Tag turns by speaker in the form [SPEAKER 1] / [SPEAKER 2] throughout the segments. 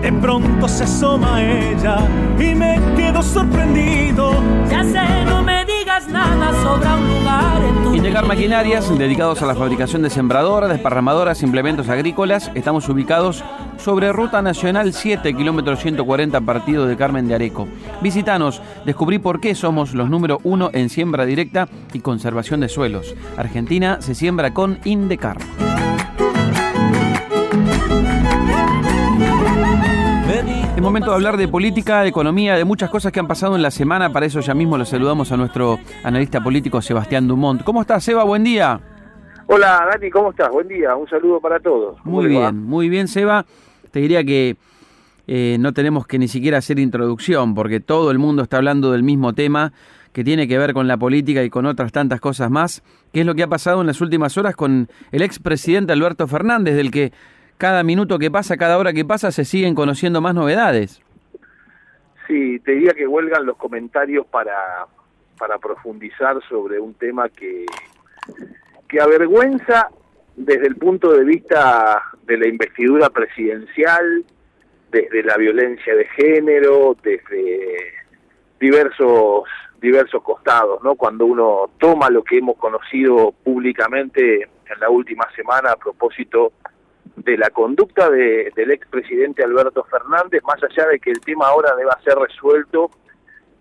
[SPEAKER 1] De pronto se asoma ella y me quedo sorprendido.
[SPEAKER 2] Ya sé, no me digas nada, sobra un lugar en tu
[SPEAKER 3] Indecar Maquinarias, dedicados a la fabricación de sembradoras, desparramadoras, implementos agrícolas. Estamos ubicados sobre Ruta Nacional 7, kilómetro 140, partido de Carmen de Areco. Visítanos, descubrí por qué somos los número 1 en siembra directa y conservación de suelos. Argentina se siembra con Indecar. Es momento de hablar de política, de economía, de muchas cosas que han pasado en la semana. Para eso ya mismo lo saludamos a nuestro analista político Sebastián Dumont. ¿Cómo estás, Seba? Buen día.
[SPEAKER 4] Hola, Dani, ¿cómo estás? Buen día, un saludo para todos.
[SPEAKER 3] Muy bien, Seba. Te diría que no tenemos que ni siquiera hacer introducción, porque todo el mundo está hablando del mismo tema, que tiene que ver con la política y con otras tantas cosas más, que es lo que ha pasado en las últimas horas con el expresidente Alberto Fernández, del que cada minuto que pasa, cada hora que pasa, se siguen conociendo más novedades.
[SPEAKER 4] Sí, te diría que huelgan los comentarios para profundizar sobre un tema que avergüenza desde el punto de vista de la investidura presidencial, desde la violencia de género, desde diversos costados, ¿no? Cuando uno toma lo que hemos conocido públicamente en la última semana a propósito de la conducta del expresidente Alberto Fernández, más allá de que el tema ahora deba ser resuelto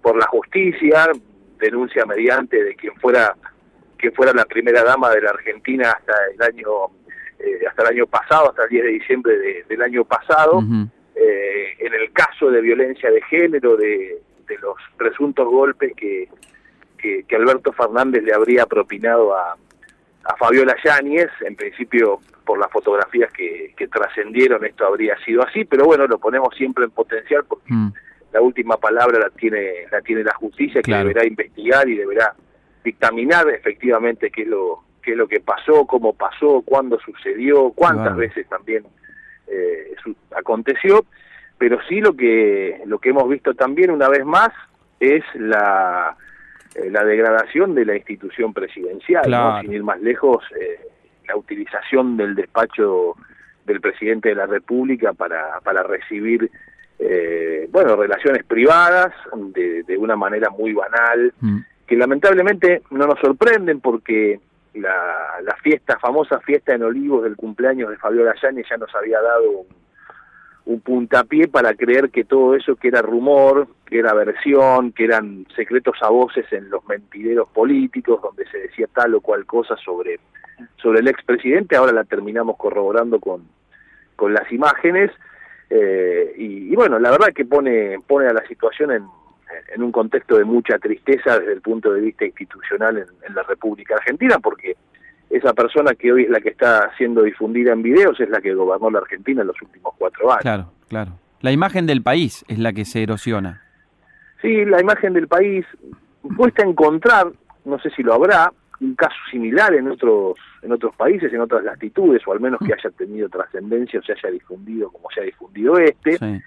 [SPEAKER 4] por la justicia, denuncia mediante de quien fuera la primera dama de la Argentina hasta el año pasado, hasta el 10 de diciembre del año pasado.
[SPEAKER 3] Uh-huh.
[SPEAKER 4] En el caso de violencia de género, de los presuntos golpes que Alberto Fernández le habría propinado a Fabiola Yáñez, en principio por las fotografías que trascendieron esto habría sido así, pero bueno, lo ponemos siempre en potencial porque la última palabra la tiene la justicia, que
[SPEAKER 3] claro,
[SPEAKER 4] deberá investigar y deberá dictaminar efectivamente qué es lo que pasó, cómo pasó, cuándo sucedió, cuántas veces también aconteció, pero sí lo que hemos visto también una vez más es la degradación de la institución presidencial,
[SPEAKER 3] claro,
[SPEAKER 4] ¿no? Sin ir más lejos, la utilización del despacho del presidente de la República para recibir relaciones privadas de una manera muy banal, que lamentablemente no nos sorprenden porque la famosa fiesta en Olivos del cumpleaños de Fabiola Yáñez ya nos había dado un puntapié para creer que todo eso que era rumor, que era versión, que eran secretos a voces en los mentideros políticos, donde se decía tal o cual cosa sobre el expresidente, ahora la terminamos corroborando con las imágenes, y bueno, la verdad que pone a la situación en un contexto de mucha tristeza desde el punto de vista institucional en la República Argentina, porque esa persona que hoy es la que está siendo difundida en videos es la que gobernó la Argentina en los últimos 4 años.
[SPEAKER 3] Claro. La imagen del país es la que se erosiona.
[SPEAKER 4] Sí, la imagen del país. Cuesta encontrar, no sé si lo habrá, un caso similar en otros países, en otras latitudes, o al menos que haya tenido trascendencia o se haya difundido como se ha difundido este.
[SPEAKER 3] Sí.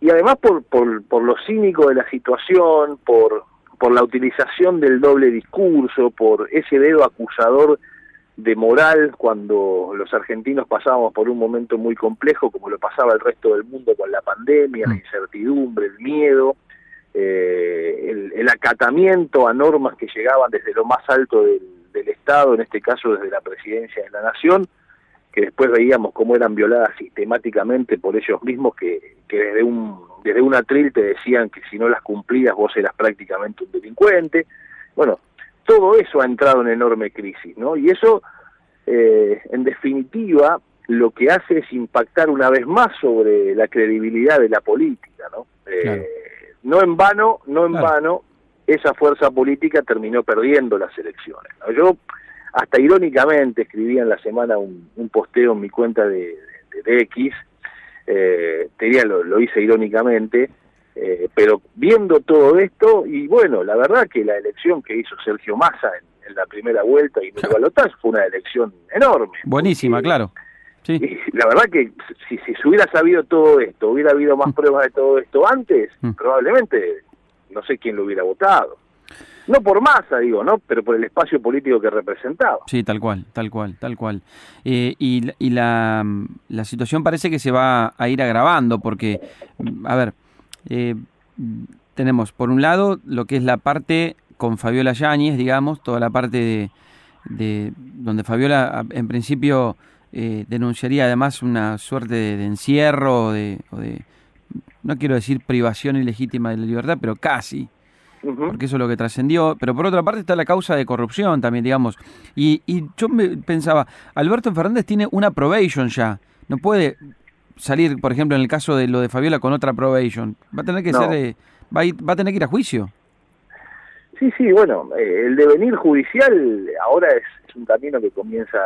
[SPEAKER 4] Y además por lo cínico de la situación, por la utilización del doble discurso, por ese dedo acusador de moral cuando los argentinos pasábamos por un momento muy complejo, como lo pasaba el resto del mundo con la pandemia, la incertidumbre, el miedo, el acatamiento a normas que llegaban desde lo más alto del Estado, en este caso desde la Presidencia de la Nación, que después veíamos cómo eran violadas sistemáticamente por ellos mismos, que desde un atril te decían que si no las cumplías vos eras prácticamente un delincuente. Bueno, todo eso ha entrado en enorme crisis, ¿no? Y eso, en definitiva, lo que hace es impactar una vez más sobre la credibilidad de la política, ¿no?
[SPEAKER 3] Claro.
[SPEAKER 4] No en vano, esa fuerza política terminó perdiendo las elecciones, ¿no? Yo hasta irónicamente escribí en la semana un posteo en mi cuenta de X, te diría lo hice irónicamente, pero viendo todo esto, y bueno, la verdad que la elección que hizo Sergio Massa en la primera vuelta y en el balotaje fue una elección enorme.
[SPEAKER 3] Buenísima,
[SPEAKER 4] porque,
[SPEAKER 3] claro. Sí.
[SPEAKER 4] Y la verdad que si se hubiera sabido todo esto, hubiera habido más pruebas de todo esto antes, probablemente no sé quién lo hubiera votado. No por Massa, digo, ¿no? Pero por el espacio político que representaba.
[SPEAKER 3] Sí, tal cual. Y la situación parece que se va a ir agravando porque, a ver, tenemos por un lado lo que es la parte con Fabiola Yáñez, digamos, toda la parte de donde Fabiola en principio denunciaría además una suerte de encierro o de, no quiero decir privación ilegítima de la libertad, pero casi. Porque eso es lo que trascendió, pero por otra parte está la causa de corrupción también, digamos, y yo me pensaba, Alberto Fernández tiene una probation ya, no puede salir, por ejemplo, en el caso de lo de Fabiola con otra probation, va a tener que ser, va a tener que ir a juicio.
[SPEAKER 4] Sí, bueno, el devenir judicial ahora es un camino que comienza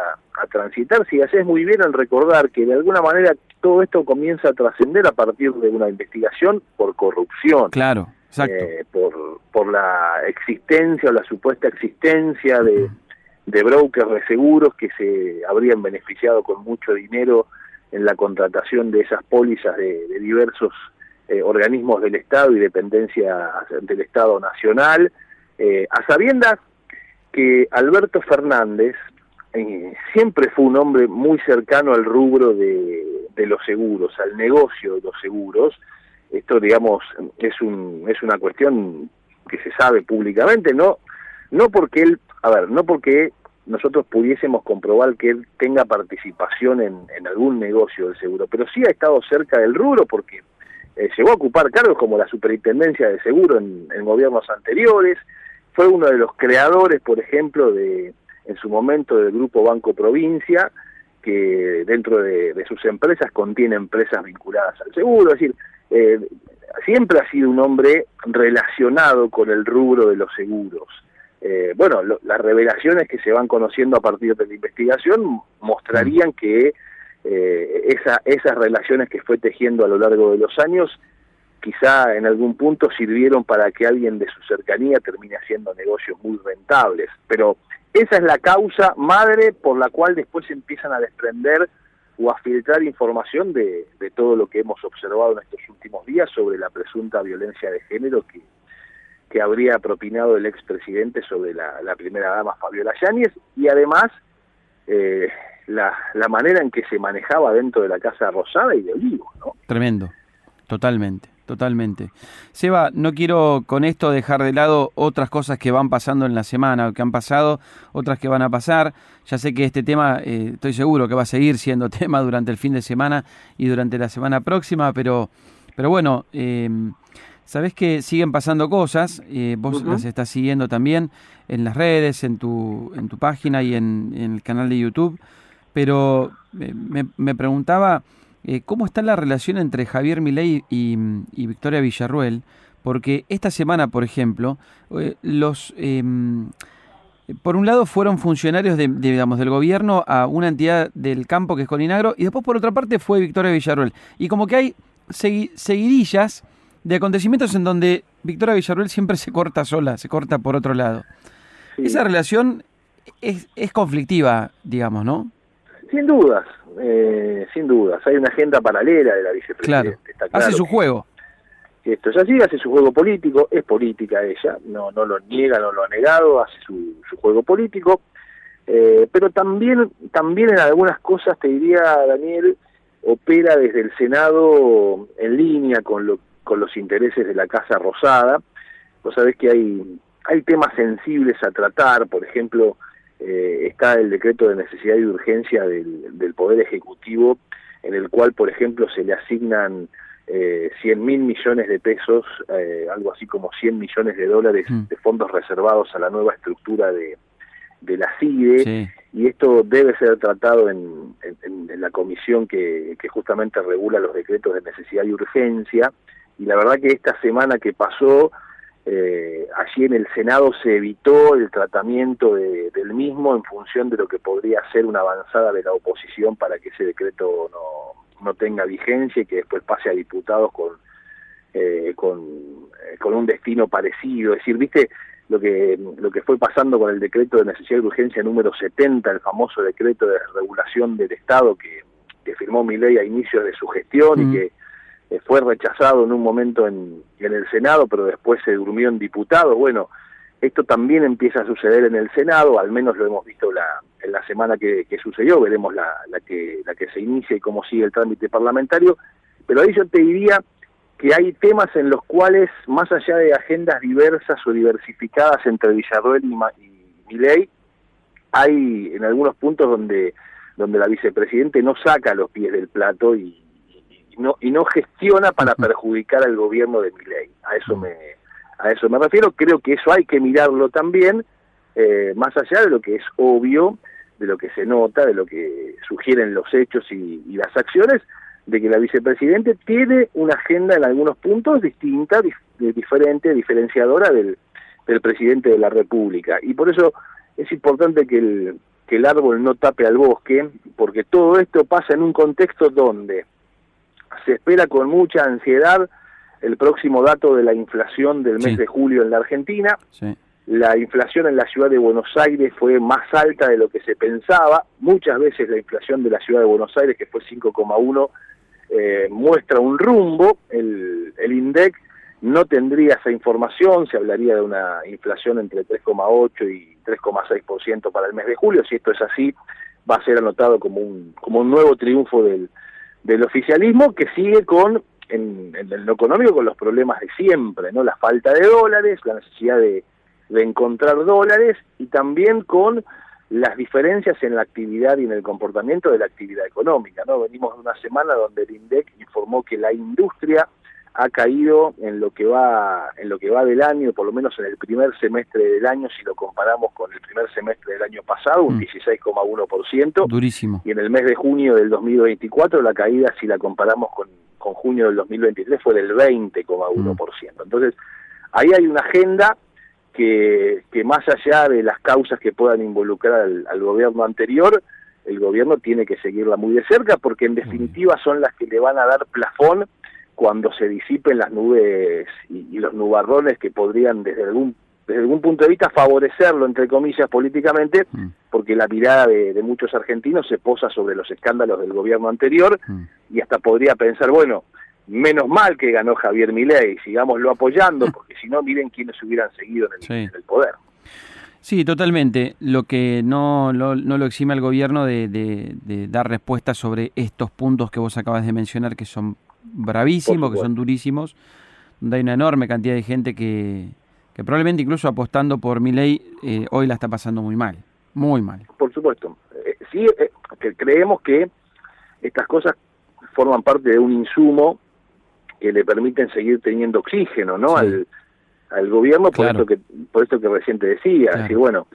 [SPEAKER 4] a transitar. Si haces muy bien al recordar que de alguna manera todo esto comienza a trascender a partir de una investigación por corrupción.
[SPEAKER 3] Claro, exacto.
[SPEAKER 4] Por la existencia o la supuesta existencia de brokers de seguros que se habrían beneficiado con mucho dinero en la contratación de esas pólizas de diversos organismos del Estado y dependencias del Estado Nacional. A sabiendas que Alberto Fernández siempre fue un hombre muy cercano al rubro de los seguros, al negocio de los seguros. Esto, digamos, es una cuestión que se sabe públicamente, no porque no porque nosotros pudiésemos comprobar que él tenga participación en algún negocio del seguro, pero sí ha estado cerca del rubro porque llegó a ocupar cargos como la superintendencia de seguro en gobiernos anteriores. Fue uno de los creadores, por ejemplo, en su momento del Grupo Banco Provincia, que dentro de sus empresas contiene empresas vinculadas al seguro. Es decir, siempre ha sido un hombre relacionado con el rubro de los seguros. Las revelaciones que se van conociendo a partir de la investigación mostrarían que esas relaciones que fue tejiendo a lo largo de los años quizá en algún punto sirvieron para que alguien de su cercanía termine haciendo negocios muy rentables. Pero esa es la causa madre por la cual después empiezan a desprender o a filtrar información de todo lo que hemos observado en estos últimos días sobre la presunta violencia de género que habría propinado el expresidente sobre la primera dama Fabiola Yáñez, y además la manera en que se manejaba dentro de la Casa Rosada y de Olivos, ¿no?
[SPEAKER 3] Tremendo, totalmente. Seba, no quiero con esto dejar de lado otras cosas que van pasando en la semana, o que han pasado, otras que van a pasar. Ya sé que este tema, estoy seguro que va a seguir siendo tema durante el fin de semana y durante la semana próxima, pero bueno, sabés que siguen pasando cosas, vos las estás siguiendo también en las redes, en tu página y en el canal de YouTube, pero me preguntaba cómo está la relación entre Javier Milei y Victoria Villarruel, porque esta semana, por ejemplo, por un lado fueron funcionarios del gobierno a una entidad del campo que es Colinagro, y después por otra parte fue Victoria Villarruel, y como que hay seguidillas de acontecimientos en donde Victoria Villarruel siempre se corta sola, se corta por otro lado. Sí. Esa relación es conflictiva, digamos, ¿no?
[SPEAKER 4] Sin dudas. Hay una agenda paralela de la vicepresidenta.
[SPEAKER 3] Claro.
[SPEAKER 4] Está claro,
[SPEAKER 3] hace su juego.
[SPEAKER 4] Esto es así, hace su juego político, es política ella, no lo niega, no lo ha negado, hace su juego político, pero también en algunas cosas, te diría, Daniel, opera desde el Senado en línea con los intereses de la Casa Rosada. Vos sabés que hay temas sensibles a tratar, por ejemplo, está el decreto de necesidad y urgencia del Poder Ejecutivo, en el cual, por ejemplo, se le asignan 100.000 millones de pesos, algo así como 100 millones de dólares de fondos reservados a la nueva estructura de la CIDE, sí. Y esto debe ser tratado en la comisión que justamente regula los decretos de necesidad y urgencia, y la verdad que esta semana que pasó, allí en el Senado se evitó el tratamiento del mismo en función de lo que podría ser una avanzada de la oposición para que ese decreto no tenga vigencia y que después pase a diputados con un destino parecido. Es decir, viste lo que fue pasando con el decreto de necesidad y urgencia número 70, el famoso decreto de regulación del Estado que firmó Milei a inicios de su gestión y que fue rechazado en un momento en el Senado, pero después se durmió en diputados. Bueno, Esto también empieza a suceder en el Senado, al menos lo hemos visto en la semana que sucedió, veremos la que se inicia y cómo sigue el trámite parlamentario, pero ahí yo te diría que hay temas en los cuales, más allá de agendas diversas o diversificadas entre Villarroel y Milei, hay en algunos puntos donde la vicepresidente no saca los pies del plato y no gestiona para perjudicar al gobierno de Milei. A eso me refiero. Creo que eso hay que mirarlo también, más allá de lo que es obvio, de lo que se nota, de lo que sugieren los hechos y las acciones, de que la vicepresidente tiene una agenda en algunos puntos distinta, diferente, diferenciadora del presidente de la República. Y por eso es importante que el árbol no tape al bosque, porque todo esto pasa en un contexto donde se espera con mucha ansiedad el próximo dato de la inflación del mes de julio en la Argentina. Sí. La inflación en la ciudad de Buenos Aires fue más alta de lo que se pensaba. Muchas veces la inflación de la ciudad de Buenos Aires, que fue 5,1, muestra un rumbo. El INDEC no tendría esa información, se hablaría de una inflación entre 3,8 y 3,6% para el mes de julio. Si esto es así, va a ser anotado como un nuevo triunfo del oficialismo, que sigue en lo económico con los problemas de siempre, ¿no? La falta de dólares, la necesidad de encontrar dólares, y también con las diferencias en la actividad y en el comportamiento de la actividad económica, ¿no? Venimos de una semana donde el INDEC informó que la industria ha caído en lo que va del año, por lo menos en el primer semestre del año, si lo comparamos con el primer semestre del año pasado, un 16,1%.
[SPEAKER 3] Durísimo.
[SPEAKER 4] Y en el mes de junio del 2024 la caída, si la comparamos con junio del 2023, fue del 20,1%. Entonces, ahí hay una agenda que más allá de las causas que puedan involucrar al gobierno anterior, el gobierno tiene que seguirla muy de cerca, porque en definitiva son las que le van a dar plafón cuando se disipen las nubes y los nubarrones que podrían desde algún punto de vista favorecerlo, entre comillas, políticamente, porque la mirada de muchos argentinos se posa sobre los escándalos del gobierno anterior, y hasta podría pensar, bueno, menos mal que ganó Javier Milei, sigámoslo apoyando, porque si no, miren quiénes hubieran seguido en el poder.
[SPEAKER 3] Sí, totalmente. Lo que no lo exime al gobierno de dar respuestas sobre estos puntos que vos acabas de mencionar, que son bravísimos, que son durísimos, donde hay una enorme cantidad de gente que probablemente incluso apostando por Milei hoy la está pasando muy mal, muy mal.
[SPEAKER 4] Por supuesto. Sí, que creemos que estas cosas forman parte de un insumo que le permiten seguir teniendo oxígeno, ¿no? Sí. Al gobierno, claro. por esto que recién te decía, claro. Así, bueno,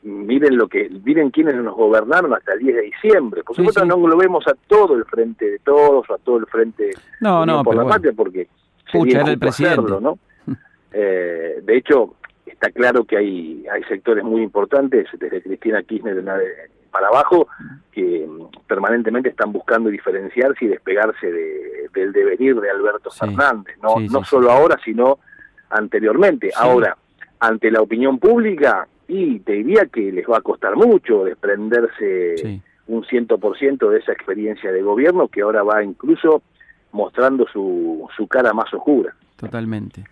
[SPEAKER 4] miren quiénes nos gobernaron hasta el 10 de diciembre. Por supuesto, no englobemos a todo el frente de todos o a todo el frente por la patria, porque
[SPEAKER 3] era el presidente,
[SPEAKER 4] hacerlo, ¿no? De hecho, está claro que hay sectores muy importantes, desde Cristina Kirchner para abajo, que permanentemente están buscando diferenciarse y despegarse del devenir de Alberto Fernández, no solo ahora, sino anteriormente. Sí. Ahora, ante la opinión pública, y te diría que les va a costar mucho desprenderse un 100% de esa experiencia de gobierno, que ahora va incluso mostrando su cara más oscura.
[SPEAKER 3] Totalmente.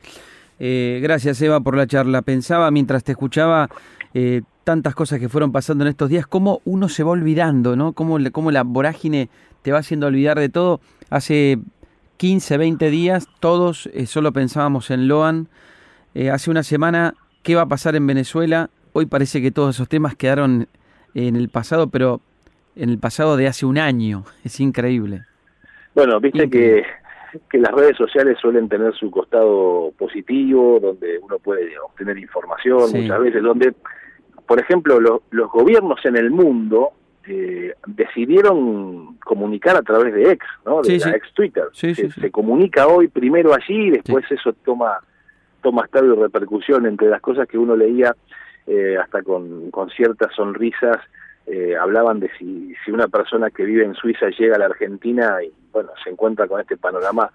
[SPEAKER 3] Gracias, Eva, por la charla. Pensaba, mientras te escuchaba, tantas cosas que fueron pasando en estos días, cómo uno se va olvidando, ¿no? Cómo la vorágine te va haciendo olvidar de todo. Hace 15, 20 días todos solo pensábamos en Loan. Hace una semana, ¿qué va a pasar en Venezuela? Hoy parece que todos esos temas quedaron en el pasado, pero en el pasado de hace un año. Es increíble.
[SPEAKER 4] Bueno, viste que las redes sociales suelen tener su costado positivo, donde uno puede obtener información muchas veces, donde, por ejemplo, los gobiernos en el mundo decidieron comunicar a través de X, ¿no? De la ex Twitter. Se comunica hoy primero allí y después eso toma estado y repercusión. Entre las cosas que uno leía, hasta con ciertas sonrisas, hablaban de si una persona que vive en Suiza llega a la Argentina y bueno, se encuentra con este panorama,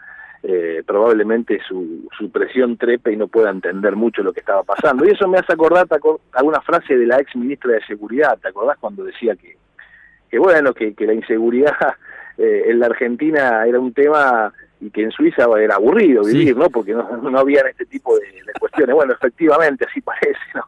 [SPEAKER 4] probablemente su presión trepe y no pueda entender mucho lo que estaba pasando. Y eso me hace acordar a una frase de la ex ministra de Seguridad. ¿Te acordás cuando decía que la inseguridad en la Argentina era un tema y que en Suiza era aburrido vivir,
[SPEAKER 3] Sí.
[SPEAKER 4] ¿no? Porque no habían este tipo de cuestiones. Bueno, efectivamente, así parece, ¿no?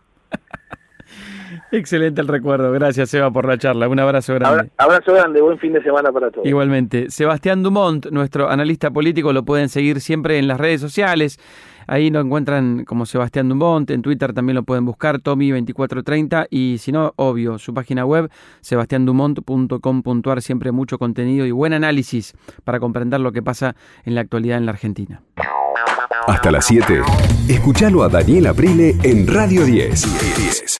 [SPEAKER 3] Excelente el recuerdo. Gracias, Seba, por la charla. Un abrazo grande.
[SPEAKER 4] Abrazo grande, buen fin de semana para todos.
[SPEAKER 3] Igualmente. Sebastián Dumont, nuestro analista político, lo pueden seguir siempre en las redes sociales. Ahí lo encuentran como Sebastián Dumont. En Twitter también lo pueden buscar, Tommy2430. Y si no, obvio, su página web, sebastiandumont.com.ar. Siempre mucho contenido y buen análisis para comprender lo que pasa en la actualidad en la Argentina.
[SPEAKER 5] Hasta las 7. Escuchalo a Daniel Aprile en Radio 10.